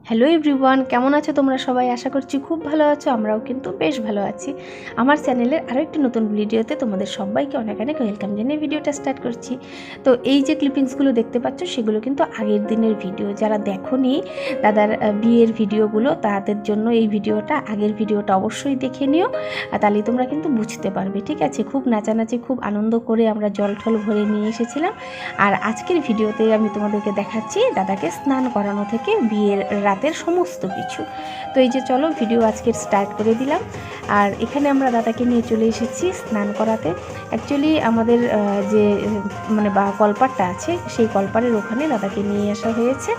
Hello everyone, কেমন আছো তোমরা সবাই? আশা করছি খুব ভালো আছো। আমরাও কিন্তু বেশ ভালো আছি। আমার চ্যানেলের আরও একটি নতুন ভিডিওতে তোমাদের সবাইকে অনেক অনেক ওয়েলকাম জানিয়ে ভিডিওটা স্টার্ট করছি। তো এই যে ক্লিপিংসগুলো দেখতে পাচ্ছ সেগুলো কিন্তু আগের দিনের ভিডিও। যারা দেখোনি দাদার বিয়ের ভিডিওগুলো তাদের জন্য এই ভিডিওটা, আগের ভিডিওটা অবশ্যই দেখে নিও, তাহলে তোমরা কিন্তু বুঝতে পারবে। ঠিক আছে, খুব নাচানাচি, খুব আনন্দ করে আমরা জল ঠল ভরে নিয়ে এসেছিলাম। আর আজকের ভিডিওতে আমি তোমাদেরকে দেখাচ্ছি দাদাকে স্নান করানো থেকে বিয়ের রাতের সমস্ত কিছু। তো এই যে চলো ভিডিও আজকের স্টার্ট করে দিলাম। আর এখানে আমরা দাদাকে নিয়ে চলে এসেছি স্নান করাতে। অ্যাকচুয়ালি আমাদের যে মানে বা কলপারটা আছে সেই কলপারের ওখানে দাদাকে নিয়ে আসা হয়েছে।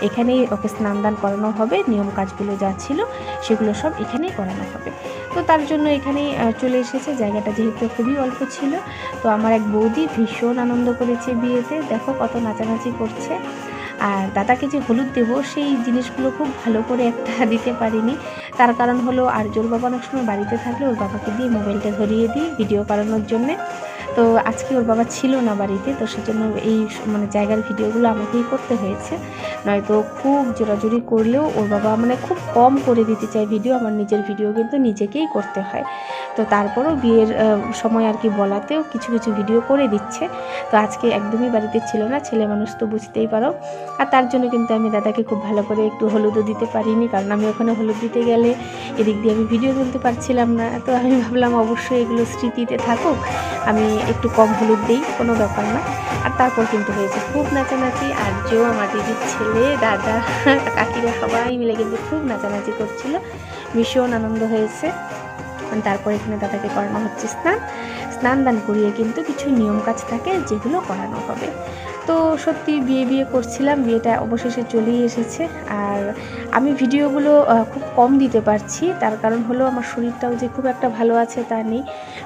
এখানেই ওকে স্নান দান করানো হবে। নিয়ম কাজগুলো যা ছিল সেগুলো সব এখানেই করানো হবে। তো তার জন্য এখানেই চলে এসেছে। জায়গাটা যেহেতু খুবই অল্প ছিল, তো আমার এক বৌদি ভীষণ আনন্দ করেছে বিয়েতে। দেখো কত নাচানাচি করছে। আর দাদাকে যে হলুদ দেবো সেই জিনিসগুলো খুব ভালো করে একটা দিতে পারিনি। তার কারণ হলো আরজোর বাবা অনেক সময় বাড়িতে থাকলে ওর বাবাকে দিয়ে মোবাইলটা ধরিয়ে দিই ভিডিও করানোর জন্যে। তো আজকে ওর বাবা ছিল না বাড়িতে, তো সেজন্য এই মানে জায়গার ভিডিওগুলো আমাকেই করতে হয়েছে। নয়তো খুব জোরাজুরি করলেও ওর বাবা মানে খুব কম করে দিতে চায় ভিডিও। আমার নিজের ভিডিও কিন্তু নিজেকেই করতে হয়। তো তারপরও বিয়ের সময় আর কি বলাতেও কিছু কিছু ভিডিও করে দিচ্ছে। তো আজকে একদমই বাড়িতে ছিল না, ছেলে মানুষ তো বুঝতেই পারো। আর তার জন্য কিন্তু আমি দাদাকে খুব ভালো করে একটু হলুদও দিতে পারিনি, কারণ আমি ওখানে হলুদ দিতে গেলে এদিক দিয়ে আমি ভিডিও তুলতে পারছিলাম না। তো আমি ভাবলাম অবশ্যই এগুলো স্মৃতিতে থাকুক, আমি একটু কম হলুদ দিই, কোনো ব্যাপার না। আর তারপর কিন্তু হয়েছে খুব নাচানাচি। আর যে আমার দিদির ছেলে, দাদা, কাকিরা সবাই মিলে কিন্তু খুব নাচানাচি করছিল, ভীষণ আনন্দ হয়েছে। তারপর এখানে দাদাকে করানো হচ্ছে স্নান দান করিয়ে কিন্তু কিছু নিয়ম কাজ থাকে যেগুলো করানো হবে। তো সত্যি বিয়ে করছিলাম, বিয়েটা অবশেষে চলেই এসেছে। আর আমি ভিডিওগুলো খুব কম দিতে পারছি, তার কারণ হলো আমার শরীরটাও যে খুব একটা ভালো আছে তা নেই।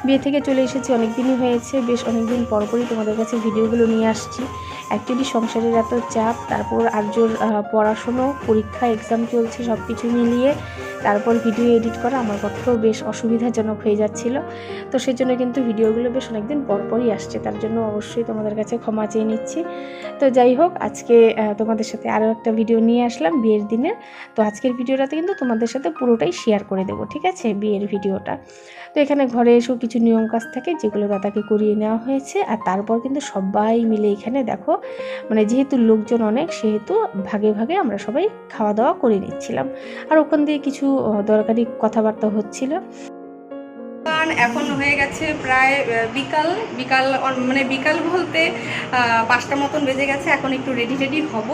বিয়ে থেকে চলে এসেছি অনেক দিনই হয়েছে, বেশ অনেক দিন পরপরই তোমাদের কাছে ভিডিওগুলো নিয়ে আসছি। অ্যাকচুয়ালি সংসারের এত চাপ, তারপর আরজোর পড়াশুনো, পরীক্ষা, এক্সাম চলছে, সব কিছু মিলিয়ে তারপর ভিডিও এডিট করা আমার পক্ষেও বেশ অসুবিধাজনক হয়ে যাচ্ছিল। তো সেজন্য কিন্তু ভিডিওগুলো বেশ অনেকদিন পরপরই আসছে, তার জন্য অবশ্যই তোমাদের কাছে ক্ষমা চেয়ে নিচ্ছি। তো যাই হোক, আজকে তোমাদের সাথে আরও একটা ভিডিও নিয়ে আসলাম বিয়ের দিনের। তো আজকের ভিডিওটাতে কিন্তু তোমাদের সাথে পুরোটাই শেয়ার করে দেবো, ঠিক আছে, বিয়ের ভিডিওটা। তো এখানে ঘরে এসেও কিছু নিয়ম কাজ থাকে যেগুলো দাদাকে করিয়ে নেওয়া হয়েছে। আর তারপর কিন্তু সবাই মিলে এখানে দেখো, মানে যেহেতু লোকজন অনেক সেহেতু ভাগে ভাগে আমরা সবাই খাওয়া দাওয়া করে নিচ্ছিলাম। আর ওখান দিয়ে কিছু দরকারি কথাবার্তা হচ্ছিল। এখন হয়ে গেছে প্রায় বিকাল বিকাল মানে বিকাল বলতে 5টা মতন বেজে গেছে। এখন একটু রেডি হব,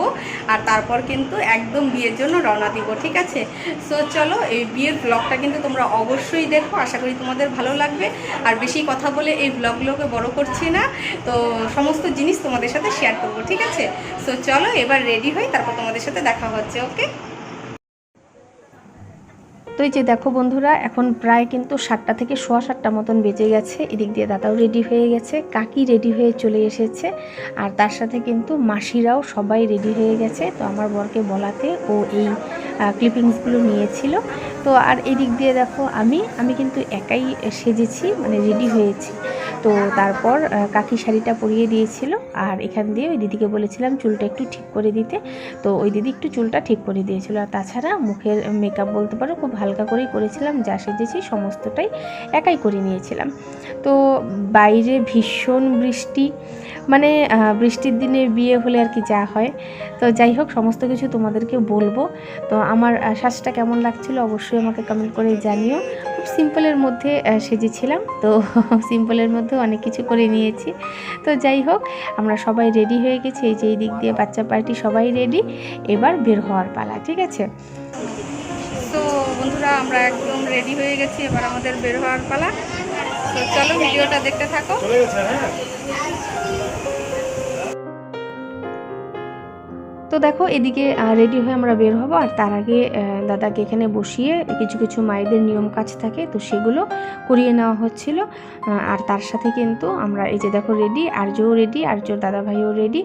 আর তারপর কিন্তু একদম বিয়ের জন্য রওনা দিব, ঠিক আছে। সো চলো, এই বিয়ের ব্লগটা কিন্তু তোমরা অবশ্যই দেখো, আশা করি তোমাদের ভালো লাগবে। আর বেশি কথা বলে এই ব্লগগুলোকে বড় করছি না, তো সমস্ত জিনিস তোমাদের সাথে শেয়ার করবো, ঠিক আছে। সো চলো এবার রেডি হই, তারপর তোমাদের সাথে দেখা হচ্ছে, ওকে। তো এই যে দেখো বন্ধুরা, এখন প্রায় কিন্তু 7টা থেকে 7:15 মতন বেজে গেছে। এদিক দিয়ে দাদাও রেডি হয়ে গেছে, কাকি রেডি হয়ে চলে এসেছে, আর তার সাথে কিন্তু মাসিরাও সবাই রেডি হয়ে গেছে। তো আমার বরকে বলাতে ও এই ক্লিপিংসগুলো নিয়েছিল। তো আর এদিক দিয়ে দেখো আমি কিন্তু একাই সেজেছি, মানে রেডি হয়েছি। তো তারপর কাকি শাড়িটা পরিয়ে দিয়েছিল, আর এখান দিয়ে ওই দিদিকে বলেছিলাম চুলটা একটু ঠিক করে দিতে। তো ওই দিদি একটু চুলটা ঠিক করে দিয়েছিল। আর তাছাড়া মুখের মেকআপ বলতে পারো খুব হালকা করেই করেছিলাম, যা সেজেছি সমস্তটাই একাই করে নিয়েছিলাম। তো বাইরে ভীষণ বৃষ্টি, মানে বৃষ্টির দিনে বিয়ে হলে আর কি যা হয়। তো যাই হোক, সমস্ত কিছু তোমাদেরকে বলবো। তো আমার সাজটা কেমন লাগছিল অবশ্যই আমাকে কমেন্ট করে জানিও। খুব সিম্পলের মধ্যে সেজেছিলাম, তো সিম্পলের মধ্যে অনেক কিছু করে নিয়েছি। তো যাই হোক, আমরা সবাই রেডি হয়ে গেছি। এই যে এই দিক দিয়ে বাচ্চা পার্টি সবাই রেডি, এবার বের হওয়ার পালা, ঠিক আছে। তো বন্ধুরা, আমরা একদম রেডি হয়ে গেছি, এবার আমাদের বের হওয়ার পালা। তো চলো ভিডিওটা দেখতে থাকো। তো দেখো এদিকে রেডি হয়ে আমরা বের হব। আর তার আগে দাদাকে এখানে বসিয়ে কিছু কিছু মায়েদের নিয়ম কাজ থাকে, তো সেগুলো করিয়ে নেওয়া হচ্ছিল। আর তার সাথে কিন্তু আমরা এই যে দেখো রেডি, আর্যও রেডি, আর্যর দাদা ভাইও রেডি।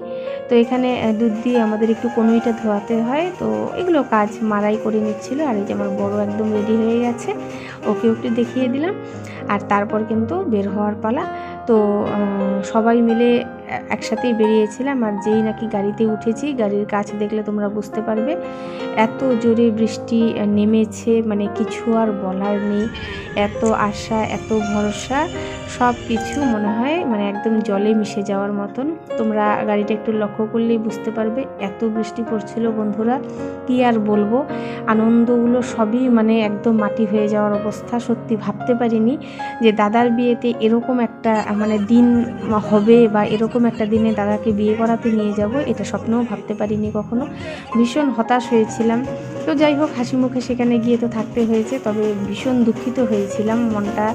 তো এখানে দুধ দিয়ে আমাদের একটু কনুইটা ধোয়াতে হয়, তো এগুলো কাজ মারাই করে নিচ্ছিল। আর এই যে আমার বড় একদম রেডি হয়ে গেছে, ওকে একটু দেখিয়ে দিলাম। আর তারপর কিন্তু বের হওয়ার পালা। তো সবাই মিলে একসাথেই বেরিয়েছিলাম। আর যেই নাকি গাড়িতে উঠেছি, গাড়ির কাছ দেখলে তোমরা বুঝতে পারবে এত জোরে বৃষ্টি নেমেছে, মানে কিছু আর বলার নেই। এত আশা, এত ভরসা, সব কিছু মনে হয় মানে একদম জলে মিশে যাওয়ার মতন। তোমরা গাড়িটা একটু লক্ষ্য করলেই বুঝতে পারবে এত বৃষ্টি পড়ছিল বন্ধুরা, কি আর বলবো। আনন্দগুলো সবই মানে একদম মাটি হয়ে যাওয়ার অবস্থা। সত্যি ভাবতে পারিনি যে দাদার বিয়েতে এরকম একটা মানে দিন হবে, বা এরকম একটা দিনে দাদাকে বিয়ে করাতে নিয়ে যাব, এটা স্বপ্নেও ভাবতে পারিনি কখনো। ভীষণ হতাশ হয়েছিলাম। তো যাই হোক, হাসি মুখে সেখানে গিয়ে তো থাকতে হয়েছে, তবে ভীষণ দুঃখিত হয়েছিলাম। মনটা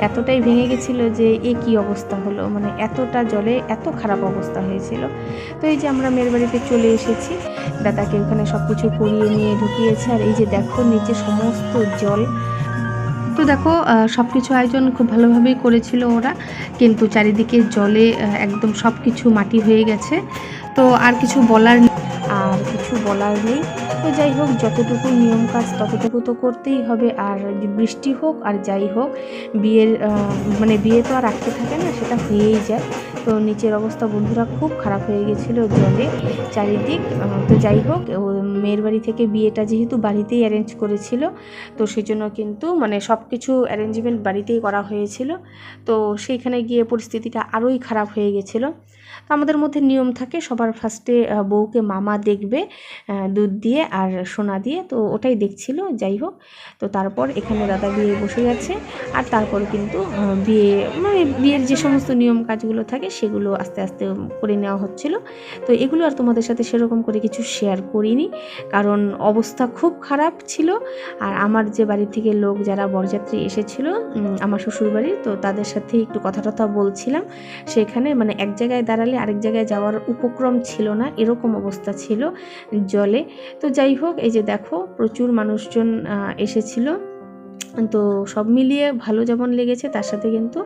এতটাই ভেঙে গেছিলো যে এ কী অবস্থা হলো, মানে এতটা জলে এত খারাপ অবস্থা হয়েছিল। তো এই যে আমরা মেয়ের বাড়িতে চলে এসেছি, দাদাকে ওখানে সব কিছু করিয়ে নিয়ে ঢুকিয়েছে। আর এই যে দেখো নিচে সমস্ত জল। তো দেখো সব কিছু আয়োজন খুব ভালোভাবেই করেছিল ওরা, কিন্তু চারিদিকে জলে একদম সব কিছু মাটি হয়ে গেছে। তো আর কিছু বলার নেই। তো যাই হোক, যতটুকু নিয়ম কাজ ততটুকু তো করতেই হবে। আর বৃষ্টি হোক আর যাই হোক, বিয়ের মানে বিয়ে তো আর আটকে থাকে না, সেটা হয়েই যায়। তো নিচের অবস্থা বন্ধুরা খুব খারাপ হয়ে গেছিলো জলে চারিদিক। তো যাই হোক, মেয়ের বাড়ি থেকে বিয়েটা যেহেতু বাড়িতেই অ্যারেঞ্জ করেছিল, তো সেজন্য কিন্তু মানে সব কিছু অ্যারেঞ্জমেন্ট বাড়িতেই করা হয়েছিল। তো সেইখানে গিয়ে পরিস্থিতিটা আরোই খারাপ হয়ে গেছিলো। তো আমাদের মধ্যে নিয়ম থাকে, সবার ফার্স্টে বউকে মামা দেখবে দুধ দিয়ে আর সোনা দিয়ে, তো ওটাই দেখছিল। যাই হোক, তো তারপর এখানে দাদা বিয়ে বসে গেছে। আর তারপর কিন্তু বিয়ের যে সমস্ত নিয়ম কাজগুলো থাকে সেগুলো আস্তে আস্তে করে নেওয়া হচ্ছিল। তো এগুলো আর তোমাদের সাথে সেরকম করে কিছু শেয়ার করিনি, কারণ অবস্থা খুব খারাপ ছিল। আর আমার যে বাড়ি থেকে লোক যারা বরযাত্রী এসেছিল আমার শ্বশুরবাড়ির, তো তাদের সাথে একটু কথা বলছিলাম। সেখানে মানে এক জায়গায় দাঁড়ালে আরেক জায়গায় যাওয়ার উপক্রম ছিল না, এরকম অবস্থা ছিল জলে। তো যাই হোক, এই যে দেখো প্রচুর মানুষজন এসেছিল। তো সব মিলিয়ে ভালো যেমন লেগেছে, তার সাথে কিন্তু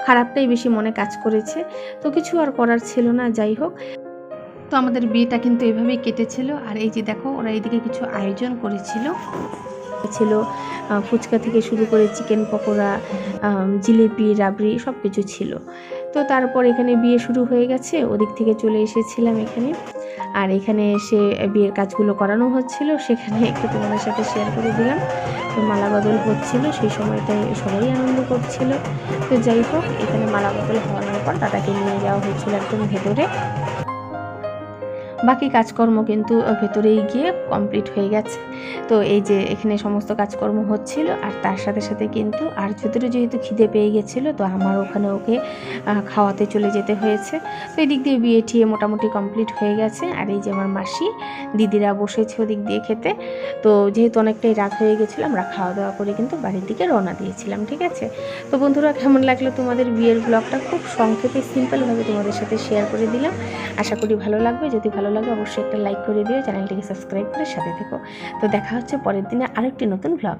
খারাপটাই বেশি মনে কাজ করেছে। তো কিছু আর করার ছিল না। যাই হোক, তো আমাদের বিয়েটা কিন্তু এভাবেই কেটেছিল। আর এই যে দেখো, ওরা এইদিকে কিছু আয়োজন করেছিল ফুচকা থেকে শুরু করে চিকেন পকোড়া, জিলিপি, রাবড়ি সব কিছু ছিল। তো তারপর এখানে বিয়ে শুরু হয়ে গেছে, ওদিক থেকে চলে এসেছিলাম এখানে। আর এখানে এসে বিয়ের কাজগুলো করানো হচ্ছিল, সেখানে একটু তোমাদের সাথে শেয়ার করে দিলাম। তো মালা বদল হচ্ছিল, সেই সময়টায় সবাই আনন্দ করছিল। তো যাই হোক, এখানে মালা বদল হওয়ার পর দাদাকে নিয়ে যাওয়া হয়েছিল একদম ভেতরে। বাকি কাজকর্ম কিন্তু ভেতরেই গিয়ে কমপ্লিট হয়ে গেছে। তো এই যে এখানে সমস্ত কাজকর্ম হচ্ছিল, আর তার সাথে সাথে কিন্তু আর ভেতরে যেহেতু খিদে পেয়ে গেছিলো, তো আমার ওখানে ওকে খাওয়াতে চলে যেতে হয়েছে। তো এই দিক দিয়ে বিয়ে ঠিয়ে মোটামুটি কমপ্লিট হয়ে গেছে। আর এই যে আমার মাসি দিদিরা বসেছে ওদিক দিয়ে খেতে। তো যেহেতু অনেকটাই রাত হয়ে গেছিলো, আমরা খাওয়া দাওয়া করে কিন্তু বাড়ির দিকে রওনা দিয়েছিলাম। ঠিক আছে, তো বন্ধুরা কেমন লাগলো তোমাদের বিয়ের ব্লগটা? খুব সংক্ষেপে সিম্পলভাবে তোমাদের সাথে শেয়ার করে দিলাম। আশা করি ভালো লাগবে। যদি ভালো লাগে অবশ্যই একটা লাইক করে দিও, চ্যানেলটিকে সাবস্ক্রাইব করে সাথে থেকো। তো দেখা হচ্ছে পরের দিনে আরেকটি নতুন ব্লগ।